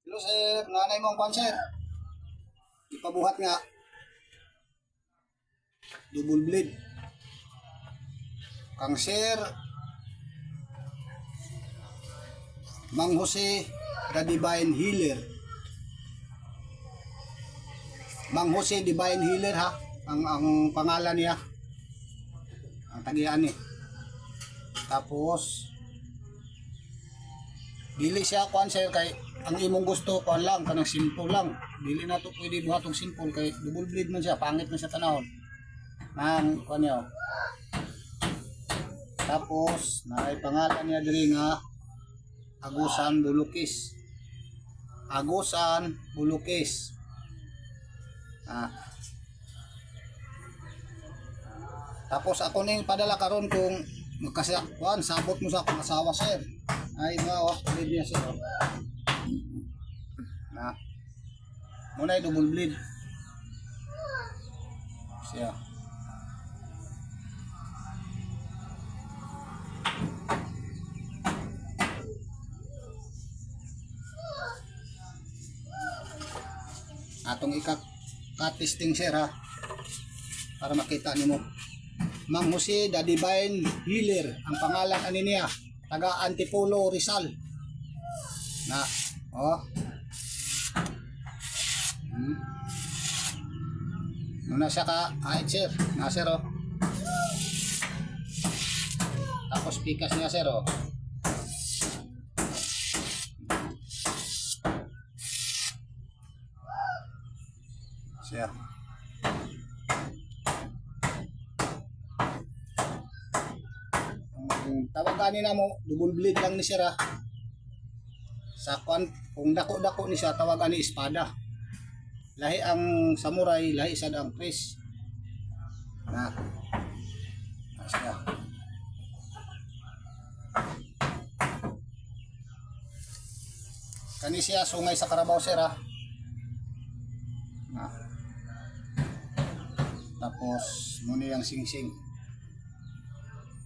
Hello sir, nanay mo ang kwan sir. Ipabuhat nga. Double bleed. Kang sir, Mang Jose the Divine Healer. Mang Jose Divine Healer ha. Ang pangalan niya. Ang tagian ni. Tapos dili siya kwan sir kay ang imong gusto kwan lang kanang simple lang. Dili na to pwede buhatong simple kay double bleed man siya, pangit man siya tanahon. Nang kwan niya. Tapos naay pangalan niya diri nga Agusan Bulukis. Agusan Bulukis. Tapos ako ning padala karon kung magkasakwan sabot mo sa akong asawa sir. Ay nga bleed niya sir. Muna double bleed. Siya. Atong ika-testing sir ha. Para makita nimo. Mang Jose the Divine Healer ang pangalan ani niya. Taga Antipolo Rizal. Muna siya ka sir. Sir oh. Tapos pikas niya sir oh. Siya. Tawag kanina mo, double blade lang ni sir ha. Sa kung dako-dako ni siya, tawag ani espada. Lahi ang samurai, lahi sad ang pres. Siya. Kani siya sungay sa Carabao sir ha. Tapos muna yung sing-sing.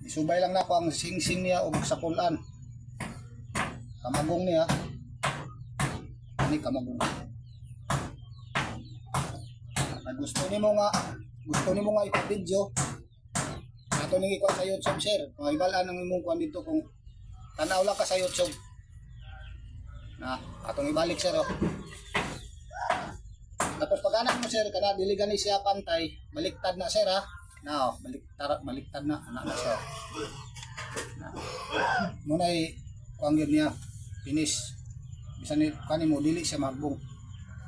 Isubay lang na ako ang sing-sing niya o magsakulan. Kamagong niya. Ini kamagong. Gusto ni mo nga ipag-video. Ato nang ikuha sa YouTube sir. Kung ibalaan ang imong kuha dito kung tanaw lang ka sa YouTube. Atong ibalik sir oh. Tapos pag anak mo sir, kana dili gani siya pantay, baliktad na sir ha. Baliktad na anak na siya. Muna kuang gyud niya finish. Bisan ni kanimo dili siya magbong.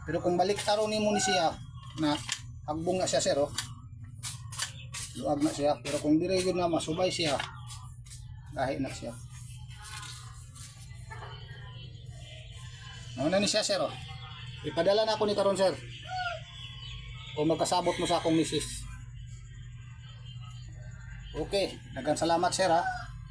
Pero kung baliktaro nimo ni siya na hagbong na siya sir oh. Luag na siya, pero kung dili gyud na masubay siya, gahi na siya. Ano na ni siya sir oh. Ipadala na ako ni karon sir. Kung magkasabot mo sa akong misis. Okay, daghang salamat sir ha.